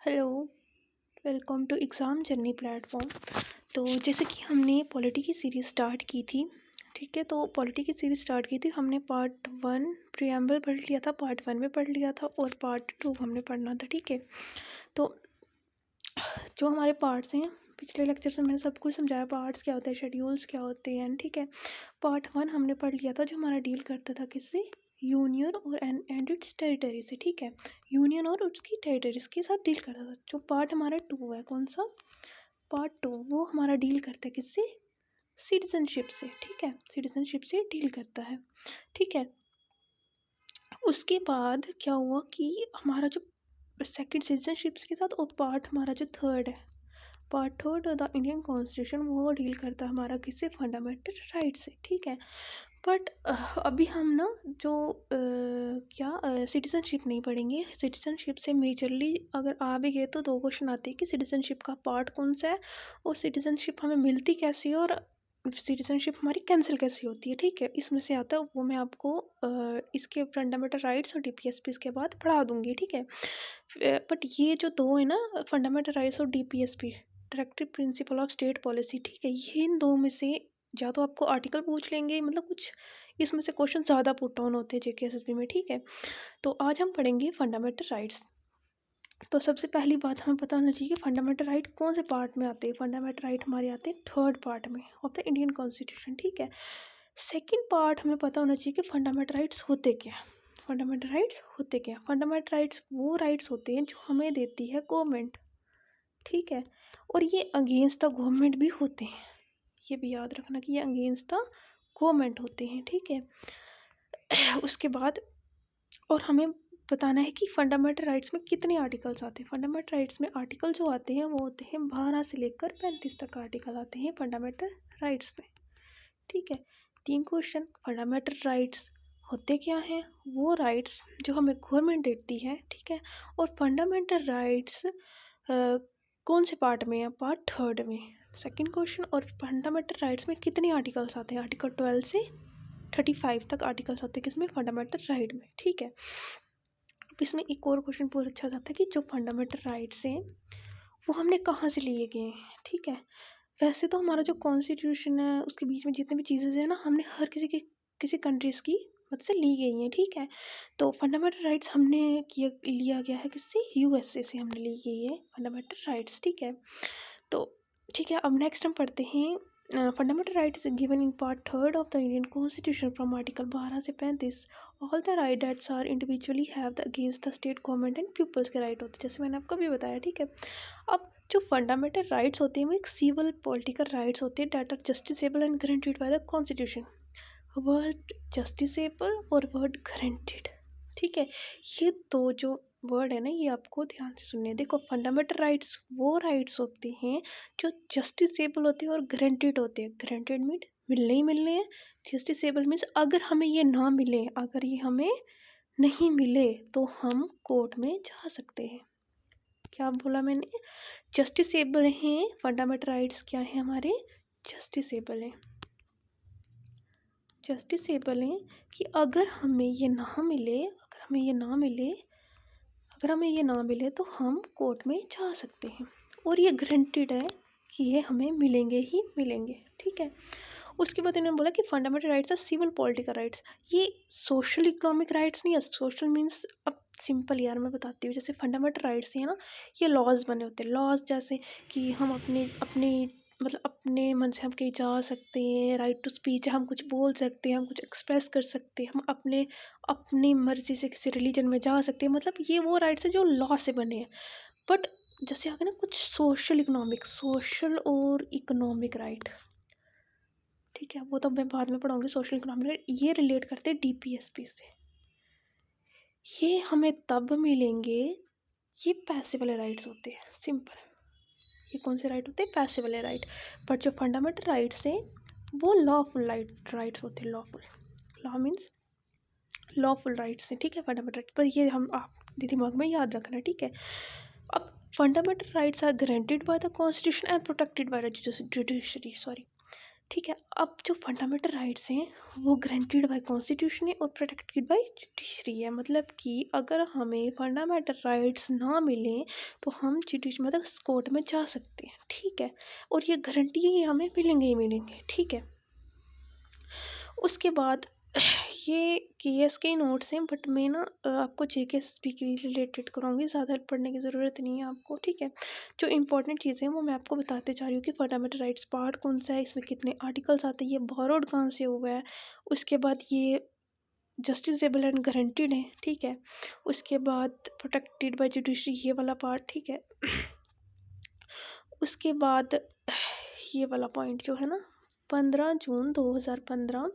Hello, welcome to exam journey platform. तो जैसे कि हमने पॉलिटी की सीरीज़ स्टार्ट की थी, ठीक है। तो पॉलिटी की सीरीज़ स्टार्ट की थी, हमने पार्ट 1 प्रियम्बल पढ़ लिया था, पार्ट 1 में पढ़ लिया था और पार्ट 2 हमने पढ़ना था, ठीक है। तो जो हमारे पार्ट्स हैं, पिछले लेक्चर से मैंने सब कुछ समझाया, पार्ट्स क्या होते हैं, शेड्यूल्स क्या होते हैं, ठीक है। पार्ट 1 हमने पढ़ लिया था जो हमारा डील करता था किससे, यूनियन और एंड इट्स टेरिटरी से, ठीक है। यूनियन और उसकी टेरिटरीज के साथ डील करता था। जो पार्ट हमारा 2 है, कौन सा, पार्ट 2, वो हमारा डील करता है किससे, सिटीजनशिप से, ठीक है। सिटीजनशिप से डील करता है, ठीक है। उसके बाद क्या हुआ कि हमारा जो सेकंड सिटीजनशिप्स के साथ, और पार्ट हमारा जो थर्ड है, part third the Indian constitution, वो डील करता है हमारा किससे, फंडामेंटल राइट से, ठीक है। बट अभी हम ना जो क्या सिटीजनशिप नहीं पढ़ेंगे। सिटीजनशिप से मेजरली अगर आ भी गए तो 2 क्वेश्चन आते हैं कि सिटीजनशिप का पार्ट कौन सा है और सिटीजनशिप हमें मिलती कैसी है और सिटीजनशिप हमारी कैंसिल कैसी होती है, ठीक है। इसमें से आता है, वो मैं आपको इसके फंडामेंटल राइट्स और डीपीएसपी के बाद पढ़ा दूंगी, ठीक है। बट ये जो 2 है ना, फंडामेंटल राइट्स और DPSP, directive principle of state policy, ठीक है, ये इन 2 में से या तो आपको आर्टिकल पूछ लेंगे, मतलब कुछ इसमें से क्वेश्चन ज़्यादा पुट डाउन होते हैं जेकेएसएसबी में, ठीक है। तो आज हम पढ़ेंगे फंडामेंटल राइट्स। तो सबसे पहली बात हमें पता होना चाहिए कि फंडामेंटल राइट कौन से पार्ट में आते हैं। फंडामेंटल राइट हमारे आते हैं थर्ड पार्ट में ऑफ द इंडियन कॉन्स्टिट्यूशन, ठीक है। सेकेंड पार्ट हमें पता होना चाहिए कि फंडामेंटल राइट्स होते क्या हैं। फंडामेंटल राइट्स होते क्या हैं। फंडामेंटल राइट्स वो राइट्स होते हैं जो हमें देती है गवर्नमेंट, ठीक है। और ये अगेंस्ट द गवर्नमेंट भी होते हैं, ये भी याद रखना कि ये अगेंस्ट द गवर्नमेंट होते हैं, ठीक है। उसके बाद और हमें बताना है कि फंडामेंटल राइट्स में कितने आर्टिकल्स आते हैं। फंडामेंटल राइट्स में आर्टिकल जो आते हैं वो होते हैं 12 से लेकर 35 तक आर्टिकल आते हैं फंडामेंटल राइट्स में, ठीक है। 3 क्वेश्चन, फंडामेंटल राइट्स होते क्या हैं, वो राइट्स जो हमें गवर्नमेंट देती है, ठीक है। और फंडामेंटल राइट्स कौन से पार्ट में है, पार्ट थर्ड में, सेकंड क्वेश्चन। और फंडामेंटल राइट्स में कितने आर्टिकल्स आते हैं, आर्टिकल 12 से 35 तक आर्टिकल्स आते हैं किसमें, फंडामेंटल राइट में, ठीक है। अब इसमें एक और क्वेश्चन पूछा जाता है कि जो फंडामेंटल राइट्स हैं वो हमने कहाँ से लिए गए हैं, ठीक है। वैसे तो हमारा जो कॉन्स्टिट्यूशन है उसके बीच में जितने भी चीज़ें हैं ना, हमने हर किसी कंट्रीज़ की मदद से ली गई हैं, ठीक है। तो फंडामेंटल राइट्स हमने लिया गया है किससे, यूएसए से हमने ली गई है फंडामेंटल राइट्स, ठीक है। तो ठीक है, अब नेक्स्ट हम पढ़ते हैं fundamental rights given in part third of the Indian constitution from article 12 से 35। All the right that's are individually have the against the state government and peoples के राइट होते हैं, जैसे मैंने आपको भी बताया, ठीक है। अब जो फंडामेंटल राइट्स होते हैं वो एक सिविल पॉलिटिकल राइट्स होते हैं that are justiciable and guaranteed by the constitution. Word justiciable और वर्ड गारंटीड, ठीक है। ये 2 जो वर्ड है ना, ये आपको ध्यान से सुनने। देखो, फंडामेंटल राइट्स वो राइट्स होते हैं जो जस्टिसेबल होते हैं और गारंटीड होते हैं। गारंटीड मीन मिलने ही मिलने हैं, जस्टिसेबल मीन्स अगर हमें ये ना मिले, अगर ये हमें नहीं मिले तो हम कोर्ट में जा सकते हैं। क्या बोला मैंने, जस्टिसेबल हैं फंडामेंटल राइट्स, क्या है हमारे, जस्टिसेबल हैं। जस्टिसेबल हैं कि अगर हमें ये ना मिले, अगर हमें ये ना मिले तो हम कोर्ट में जा सकते हैं। और ये गारंटीड है कि ये हमें मिलेंगे ही मिलेंगे, ठीक है। उसके बाद इन्होंने बोला कि fundamental rights are civil political rights. ये सोशल इकोनॉमिक राइट्स नहीं है। सोशल मीन्स, अब सिंपल यार मैं बताती हूँ, जैसे फंडामेंटल राइट्स हैं ना, ये लॉज बने होते हैं। लॉज जैसे कि हम अपने मन से हम कहीं जा सकते हैं, राइट टू स्पीच है, हम कुछ बोल सकते हैं, हम कुछ एक्सप्रेस कर सकते हैं, हम अपनी मर्जी से किसी रिलीजन में जा सकते हैं। मतलब ये वो राइट्स है जो लॉ से बने हैं। बट जैसे आ गया ना कुछ सोशल और इकोनॉमिक राइट, ठीक है, वो तो मैं बाद में पढ़ाऊँगी। सोशल इकोनॉमिक राइट ये रिलेट करते हैं डीपीएसपी से। ये हमें तब मिलेंगे, ये पैसे वाले राइट्स होते हैं, सिंपल। ये कौन से राइट होते हैं, पैसे वाले राइट। बट जो फंडामेंटल राइट्स हैं वो लॉफुल राइट्स होते हैं। लॉ मीन्स लॉफुल राइट्स हैं, ठीक है, फंडामेंटल राइट्स। पर ये हम आप दिमाग में याद रखना, ठीक है। अब fundamental rights are guaranteed by the constitution and protected by the judiciary, ठीक है। अब जो फंडामेंटल राइट्स हैं वो ग्रांटेड बाय कॉन्स्टिट्यूशन है और प्रोटेक्टेड बाय जुडिशरी है। मतलब कि अगर हमें फंडामेंटल राइट्स ना मिलें तो हम जुडिशरी मतलब कोर्ट में जा सकते हैं, ठीक है, और ये गारंटी है हमें मिलेंगे ही मिलेंगे, ठीक है। उसके बाद ये केएस के नोट्स हैं, बट मैं ना आपको जेकेएसपी के रिलेटेड कराऊंगी, ज़्यादा पढ़ने की ज़रूरत नहीं है आपको, ठीक है। जो इंपॉर्टेंट चीज़ें हैं वो मैं आपको बताते जा रही हूँ कि फंडामेंटल राइट्स पार्ट कौन सा है, इसमें कितने आर्टिकल्स आते हैं, ये बोरोड कहाँ से हुआ है, उसके बाद ये जस्टिसेबल एंड गारंटीड है, ठीक है। उसके बाद प्रोटेक्टेड बाय जुडिशरी, ये वाला पार्ट, ठीक है। उसके बाद ये वाला पॉइंट जो है ना 15 जून 2015,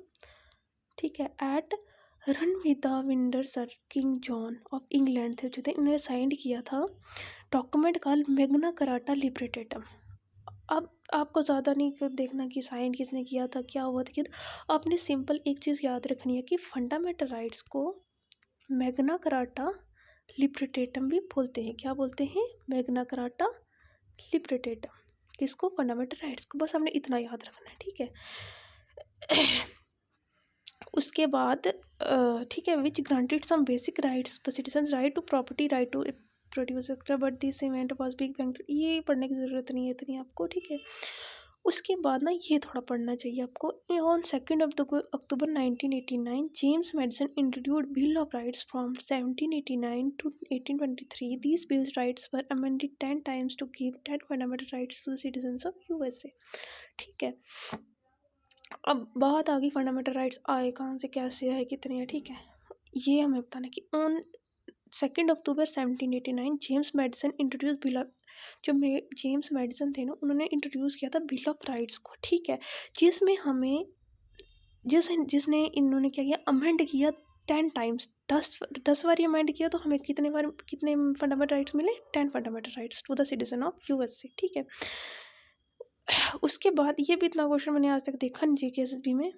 ठीक है, at Runnymede Windsor sir king John of England थे जो थे, इन्होंने साइन किया था document called Magna Carta Libertatum. अब आपको ज़्यादा नहीं देखना कि साइन किसने किया था, क्या हुआ था, कि आपने सिंपल एक चीज़ याद रखनी है कि फंडामेंटल राइट्स को मैग्ना कराटा लिबरेटम भी बोलते हैं। क्या बोलते हैं? Magna Carta Libertatum. किसको? फंडामेंटल राइट्स को। बस हमने इतना याद रखना है, ठीक है। उसके बाद ठीक है, which granted some basic rights the citizen, right to property, right to produce extra, but this event was big bang, ये पढ़ने की ज़रूरत नहीं है इतनी आपको, ठीक है। उसके बाद ना ये थोड़ा पढ़ना चाहिए आपको। On 2 October 1989 James Madison introduced bill of rights from 1789 to 1823। These bills rights were amended 10 times to give 10 fundamental rights to the citizens of USA, ठीक है। अब बात आ गई फंडामेंटल राइट्स आए कहाँ से, कैसे आए, कितने हैं, ठीक है। ये हमें बताना कि on 2 October 1789 James Madison introduce bill of, जो जेम्स मेडिसन थे ना, उन्होंने इंट्रोड्यूस किया था बिल ऑफ राइट्स को, ठीक है, जिसमें हमें जिसने इन्होंने क्या किया, अमेंड किया 10 टाइम्स, 10 बार अमेंड किया, तो हमें कितने फंडामेंटल राइट्स मिले? 10 fundamental rights to the citizen of USA, ठीक है। उसके बाद ये भी इतना क्वेश्चन मैंने आज तक देखा नहीं जेकेएसएसबी में,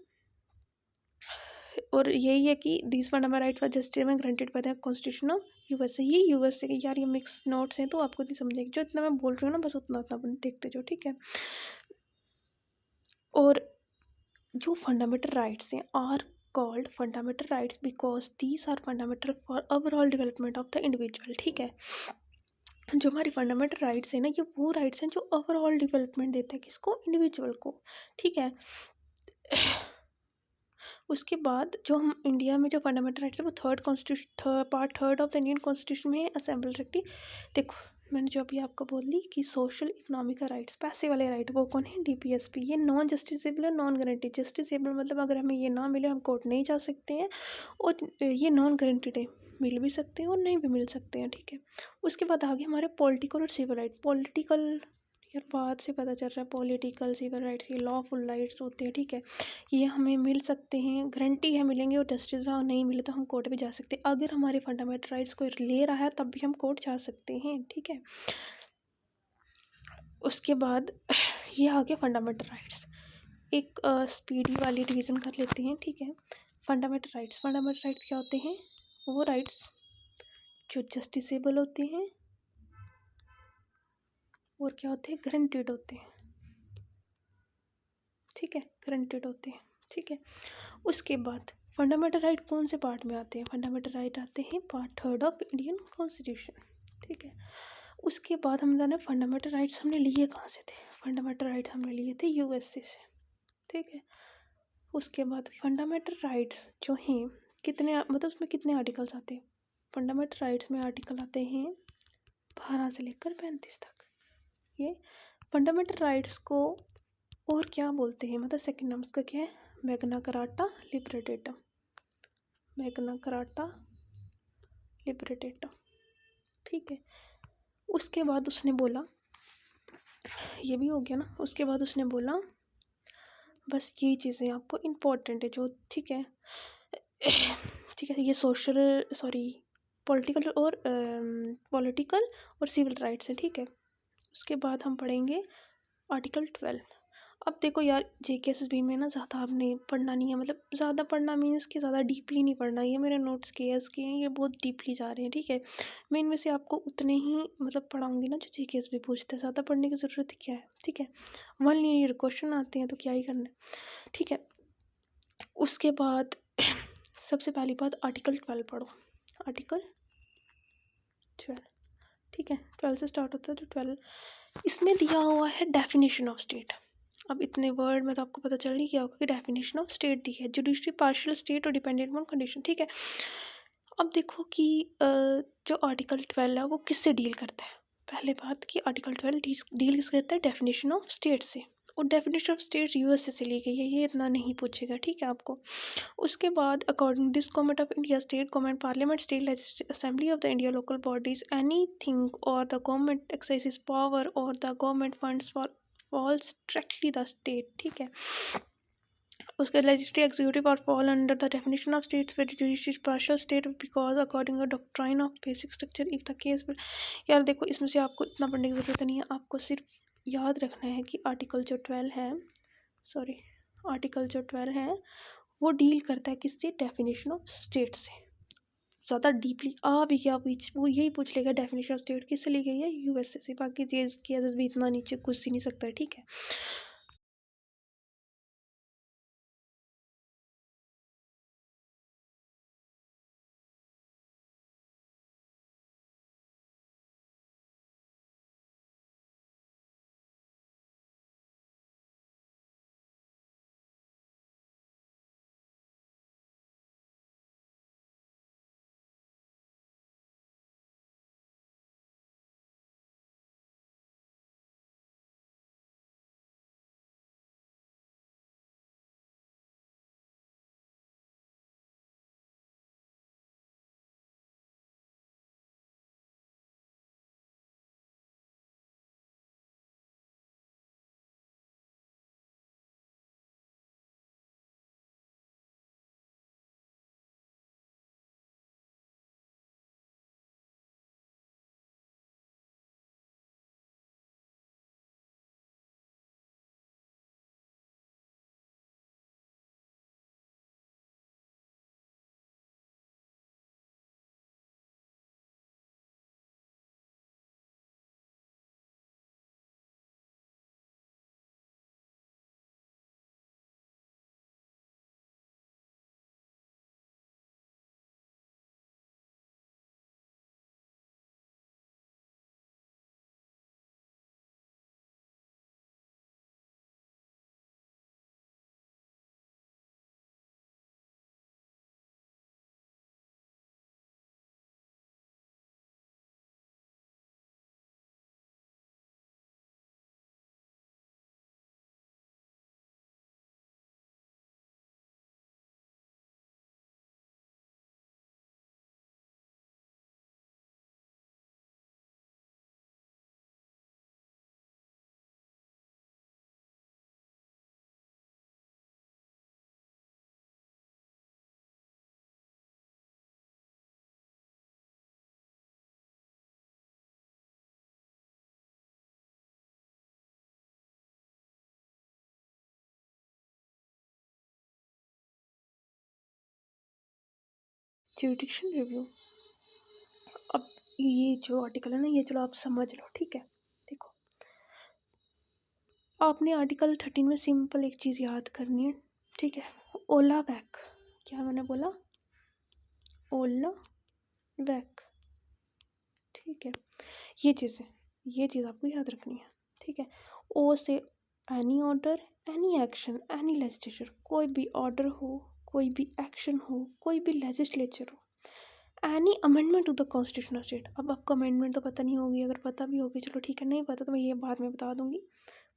और यही है कि these fundamental rights were justice में granted by the constitution of USA. ये यूएसए के, यार ये मिक्स नोट्स हैं तो आपको नहीं समझेगी, जो इतना मैं बोल रही हूँ ना बस उतना उतना देखते जाओ, ठीक है। और जो फंडामेंटल राइट्स हैं are called fundamental rights because these are fundamental for overall development of the individual, ठीक है। जो हमारी फंडामेंटल राइट्स हैं ना, ये वो राइट्स हैं जो ओवरऑल डेवलपमेंट देते हैं किसको? इंडिविजुअल को, ठीक है। उसके बाद जो हम इंडिया में जो फंडामेंटल राइट्स है वो part third of the Indian constitution में असेंबल रखती। देखो मैंने जो अभी आपको बोल दी कि सोशल इकोनॉमिकल राइट्स, पैसे वाले राइट, वो कौन है? डीपीएसपी। ये नॉन जस्टिसेबल है, नॉन गारंटेड। जस्टिसेबल मतलब अगर हमें ये ना मिले हम कोर्ट नहीं जा सकते हैं, और ये नॉन गारंटेड है, मिल भी सकते हैं और नहीं भी मिल सकते हैं, ठीक है। उसके बाद आगे हमारे पॉलिटिकल और सिविल राइट। पॉलिटिकल, यार बात से पता चल रहा है, पॉलिटिकल सिविल राइट्स ये लॉफुल राइट्स होते हैं, ठीक है। ये हमें मिल सकते हैं, गारंटी है मिलेंगे, और जस्टिस नहीं मिले तो हम कोर्ट भी जा सकते हैं। अगर हमारे फंडामेंटल राइट्स कोई ले रहा है तब भी हम कोर्ट जा सकते हैं, ठीक है। उसके बाद ये आ गया फंडामेंटल राइट्स। एक स्पीडी वाली रिवीजन कर लेते हैं, ठीक है। फंडामेंटल राइट्स क्या होते हैं? वो राइट्स जो जस्टिसेबल होते हैं और क्या होते हैं? गारंटीड होते हैं, ठीक है, गारंटीड होते हैं, ठीक है। उसके बाद फंडामेंटल राइट कौन से पार्ट में आते हैं? फंडामेंटल राइट आते हैं part third of Indian constitution, ठीक है। उसके बाद हम जाने फंडामेंटल राइट्स हमने लिए कहाँ से थे? फंडामेंटल राइट्स हमने लिए थे यूएसए से, ठीक है। उसके बाद फंडामेंटल राइट्स जो हैं कितने, मतलब उसमें कितने आर्टिकल्स आते हैं? फंडामेंटल राइट्स में आर्टिकल आते हैं 12 से लेकर 35 तक। ये फंडामेंटल राइट्स को और क्या बोलते हैं, मतलब सेकंड नाम उसका क्या है? मैग्ना कराटा लिबरेटम, मैग्ना कराटा लिबरेटम, ठीक है। उसके बाद उसने बोला, ये भी हो गया ना। उसके बाद उसने बोला बस ये चीज़ें आपको इम्पोर्टेंट है जो, ठीक है, ठीक है। ये पॉलिटिकल और सिविल राइट्स हैं, ठीक है। उसके बाद हम पढ़ेंगे आर्टिकल 12। अब देखो यार, जेकेएसएसबी में ना ज़्यादा आपने पढ़ना नहीं है, मतलब ज़्यादा पढ़ना मीन्स कि ज़्यादा डीपली नहीं पढ़ना। ये मेरे नोट्स केएस के हैं, ये बहुत डीपली जा रहे हैं, ठीक है। मैं इनमें से आपको उतने ही मतलब पढ़ाऊँगी ना जो जेकेएसएसबी पूछते हैं, ज़्यादा पढ़ने की ज़रूरत क्या है, ठीक है। 1 लीनियर क्वेश्चन आते हैं तो क्या ही करना है, ठीक है। उसके बाद सबसे पहली बात, आर्टिकल 12 पढ़ो, आर्टिकल 12, ठीक है। 12 से स्टार्ट होता है तो 12, इसमें दिया हुआ है डेफिनेशन ऑफ स्टेट। अब इतने वर्ड में तो आपको पता चल ही गया होगा कि डेफिनेशन ऑफ स्टेट दी है, जुडिशरी पार्शियल स्टेट और डिपेंडेंट ऑन कंडीशन, ठीक है। अब देखो कि जो आर्टिकल 12 है वो किससे डील करता है। पहले बात कि आर्टिकल 12 डील किस करता है, डेफिनेशन ऑफ स्टेट से, और डेफिनेशन ऑफ स्टेट यूएसए से ली गई है, ये इतना नहीं पूछेगा, ठीक है आपको। उसके बाद according this government of India, state government, parliament, state legislative assembly of the India, local bodies, anything और द गवर्नमेंट एक्सरसाइजेस पावर और the government funds for falls directly the state, ठीक है। उसके legislative executive और fall under the definition of states with judiciary partial state because according to doctrine of basic structure if the case will। यार देखो, इसमें से आपको इतना पढ़ने की ज़रूरत नहीं है, आपको सिर्फ याद रखना है कि आर्टिकल जो 12 है, सॉरी, आर्टिकल जो 12 है वो डील करता है किससे, डेफिनेशन ऑफ स्टेट से। ज़्यादा डीपली भी क्या वो यही पूछ लेगा, डेफिनेशन ऑफ स्टेट किससे ली गई है, यूएसए से। बाकी जेएस भी इतना नीचे घुस ही नहीं सकता है, ठीक है। ज्यूडिक्शन रिव्यू, अब ये जो आर्टिकल है ना, ये चलो आप समझ लो, ठीक है। देखो, आपने आर्टिकल 13 में सिंपल एक चीज़ याद करनी है, ठीक है। ओला वैक, क्या मैंने बोला, ओला वैक, ठीक है। ये चीज़ है, ये चीज़ आपको याद रखनी है, ठीक है। ओ से any order, any action, any legislature, कोई भी ऑर्डर हो, कोई भी एक्शन हो, कोई भी लेजिस्लेचर हो, any amendment to the constitution of state. अब आपको अमेंडमेंट तो पता नहीं होगी, अगर पता भी होगी चलो ठीक है, नहीं पता तो मैं ये बाद में बता दूंगी।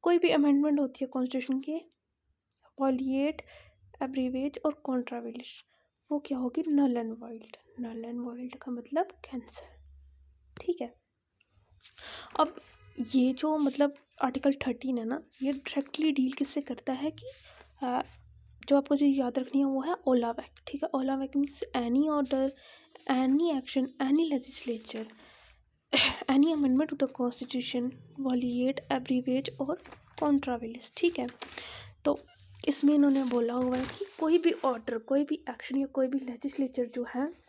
कोई भी अमेंडमेंट होती है कॉन्स्टिट्यूशन के, वॉलिएट, एब्रीवेट और कॉन्ट्रावेलिश, वो क्या होगी, null and void. Null and void का मतलब कैंसर, ठीक है। अब ये जो मतलब आर्टिकल 13 है ना, ये डायरेक्टली डील किससे करता है कि जो आपको जो याद रखनी है वो है ओला वैक, ठीक है। ओला वैक means any order, any action, any legislature, any amendment to the constitution, violate, abrogate और कॉन्ट्राविलिस, ठीक है। तो इसमें इन्होंने बोला हुआ है कि कोई भी ऑर्डर, कोई भी एक्शन या कोई भी लेजिस्लेचर जो है,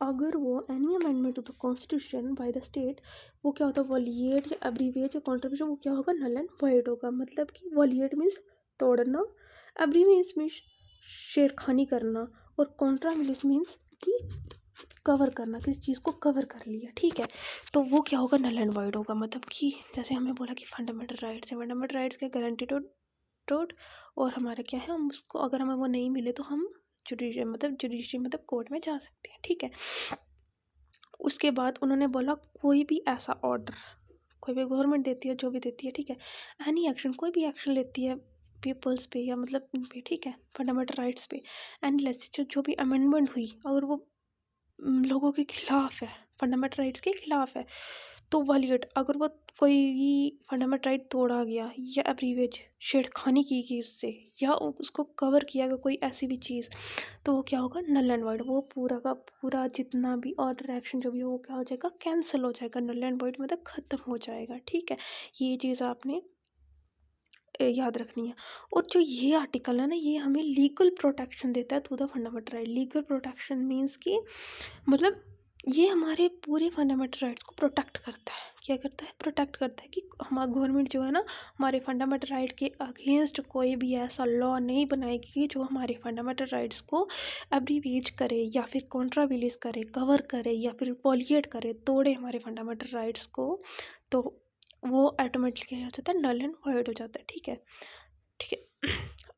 अगर वो any amendment to the constitution by the state, वो क्या होता है, वॉलिएट या एब्रीविएट या कॉन्ट्रीब्यूशन, वो क्या होगा, नल एंड वॉइड होगा। मतलब कि वॉलिएट मीन्स तोड़ना, एब्रीविएट मीन्स छेड़खानी करना, और कॉन्ट्राविलिस मीन्स कि कवर करना, किसी चीज़ को कवर कर लिया, ठीक है। तो वो क्या होगा, नल एंड वॉइड होगा। मतलब कि जैसे हमें बोला कि फंडामेंटल राइट्स है, फंडामेंटल राइट्स के गारंटीड और हमारा क्या है, हम उसको अगर हमें वो नहीं मिले तो हम जुडिशरी मतलब कोर्ट में जा सकते हैं, ठीक है। उसके बाद उन्होंने बोला कोई भी ऐसा ऑर्डर, कोई भी गवर्नमेंट देती है, जो भी देती है, ठीक है, एनी एक्शन, कोई भी एक्शन लेती है पीपल्स पे या मतलब इन पे, ठीक है, फंडामेंटल राइट्स पे, एंड लेजिस्लेचर जो भी अमेंडमेंट हुई, अगर वो लोगों के खिलाफ है, फंडामेंटल राइट्स के खिलाफ है, तो वॉलिएट, अगर वो कोई फंडामेंटल राइट तोड़ा गया या एब्रीवेज छेड़खानी की गई उससे, या उसको कवर किया गया कोई ऐसी भी चीज़, तो वो क्या होगा, नल एंड वॉइड। वो पूरा का पूरा जितना भी ऑर्डर एक्शन जो भी हो, वो क्या हो जाएगा, कैंसिल हो जाएगा, नल एंड वॉइड मतलब ख़त्म हो जाएगा, ठीक है। ये चीज़ आपने याद रखनी है। और जो ये आर्टिकल है ना, ये हमें लीगल प्रोटेक्शन देता है through the fundamental right. Legal protection means कि मतलब ये हमारे पूरे फंडामेंटल राइट्स को प्रोटेक्ट करता है। क्या करता है, प्रोटेक्ट करता है कि हमारा गवर्नमेंट जो है ना, हमारे फंडामेंटल राइट के अगेंस्ट कोई भी ऐसा लॉ नहीं बनाएगी जो हमारे फंडामेंटल राइट्स को एब्रीवेज करे या फिर कॉन्ट्राविलिस करे, कवर करे या फिर वॉलिएट करे, तोड़े हमारे फंडामेंटल राइट्स को। तो वो ऑटोमेटिकली क्या हो जाता है, नल एंड वॉइड हो जाता है, ठीक है, ठीक है।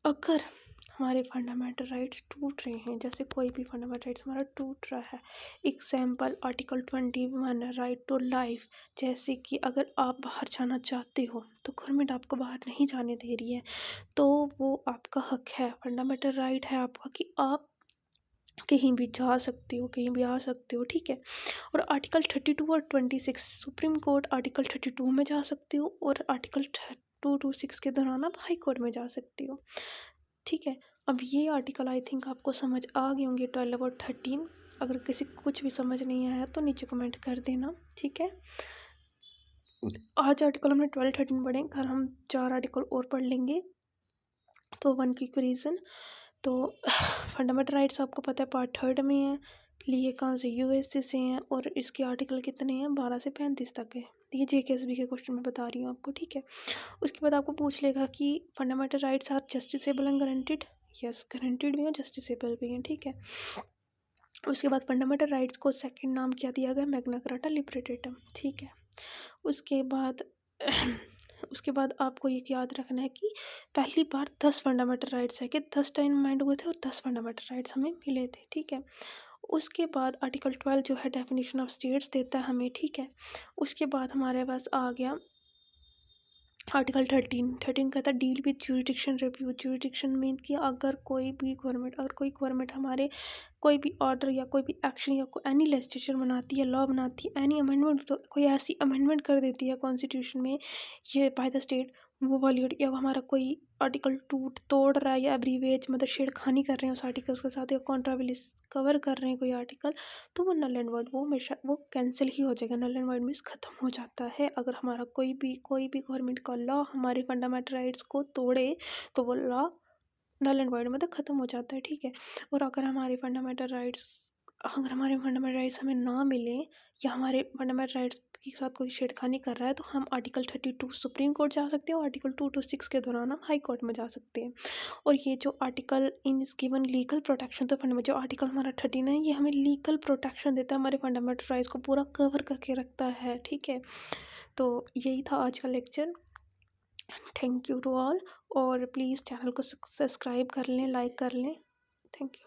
अगर हमारे फंडामेंटल राइट्स टूट रहे हैं, जैसे कोई भी फंडामेंटल राइट्स हमारा टूट रहा है, example article 21 right to life, जैसे कि अगर आप बाहर जाना चाहते हो तो गवर्नमेंट आपको बाहर नहीं जाने दे रही है, तो वो आपका हक है, फंडामेंटल राइट है आपका कि आप कहीं भी जा सकते हो, कहीं भी आ सकते हो, ठीक है। और आर्टिकल 32 और 26, सुप्रीम कोर्ट आर्टिकल 32 में जा सकते हो, और आर्टिकल 226 के दौरान आप हाई कोर्ट में जा सकते हो, ठीक है। अब ये आर्टिकल आई थिंक आपको समझ आ गए होंगे, 12 और 13। अगर किसी को कुछ भी समझ नहीं आया तो नीचे कमेंट कर देना, ठीक है। आज आर्टिकल हमने 12 13 पढ़े, कल हम 4 आर्टिकल और पढ़ लेंगे। तो वन क्विक रीज़न, तो फंडामेंटल राइट्स आपको पता है पार्ट 3 में है, लिए कहाँ से, यूएसए से हैं, और इसके आर्टिकल कितने हैं, 12 से 35 तक है। ये जेकेएसबी के क्वेश्चन में बता रही हूँ आपको, ठीक है। उसके बाद आपको पूछ लेगा कि fundamental rights are justiciable and guaranteed, yes guaranteed भी हैं, जस्टिसेबल भी हैं, ठीक है। उसके बाद फंडामेंटल राइट्स को सेकंड नाम क्या दिया गया, मैग्ना कार्टा लिबरेटम, ठीक है। उसके बाद उसके बाद आपको ये याद रखना है कि पहली बार 10 फंडामेंटल राइट्स है कि 10 टाइम माइंड हुए थे और 10 फंडामेंटल राइट्स हमें मिले थे, ठीक है। उसके बाद आर्टिकल 12 जो है डेफिनेशन ऑफ स्टेट्स देता है हमें, ठीक है। उसके बाद हमारे पास आ गया आर्टिकल 13 कहता है deal with jurisdiction review. Jurisdiction mean कि अगर कोई गवर्नमेंट हमारे कोई भी ऑर्डर या कोई भी एक्शन या एनी लेजिस्लेशन बनाती है, लॉ बनाती है, एनी अमेंडमेंट, तो कोई ऐसी अमेंडमेंट कर देती है कॉन्स्टिट्यूशन में ये बाय द स्टेट, वो वॉलिड, या हमारा कोई आर्टिकल तोड़ रहा है या एब्रीवेज मतलब छेड़खानी कर रहे हैं उस आर्टिकल्स के साथ, या कॉन्ट्राविलिस कवर कर रहे हैं कोई आर्टिकल, तो वो नल एंड वॉइड, वो हमेशा वो कैंसिल ही हो जाएगा, नल एंड वॉइड मीन्स ख़त्म हो जाता है। अगर हमारा कोई भी गवर्नमेंट का लॉ हमारे फंडामेंटल राइट्स को तोड़े तो वो लॉ नल एंड वॉइड मतलब ख़त्म हो जाता है, ठीक है। और अगर हमारे फंडामेंटल राइट्स हमें ना मिले, या हमारे फंडामेंटल राइट्स के साथ कोई छेड़खानी कर रहा है, तो हम आर्टिकल 32 सुप्रीम कोर्ट जा सकते हैं, और आर्टिकल 2 to 6 के दौरान हम हाई कोर्ट में जा सकते हैं। और ये जो article in is given legal protection, तो जो आर्टिकल हमारा 13 है, ये हमें लीगल प्रोटेक्शन देता है, हमारे फंडामेंटल राइट्स को पूरा कवर करके रखता है, ठीक है। तो यही था आज का lecture. Thank you to all, और प्लीज़ चैनल को सब्सक्राइब कर लें, लाइक कर लें। Thank you.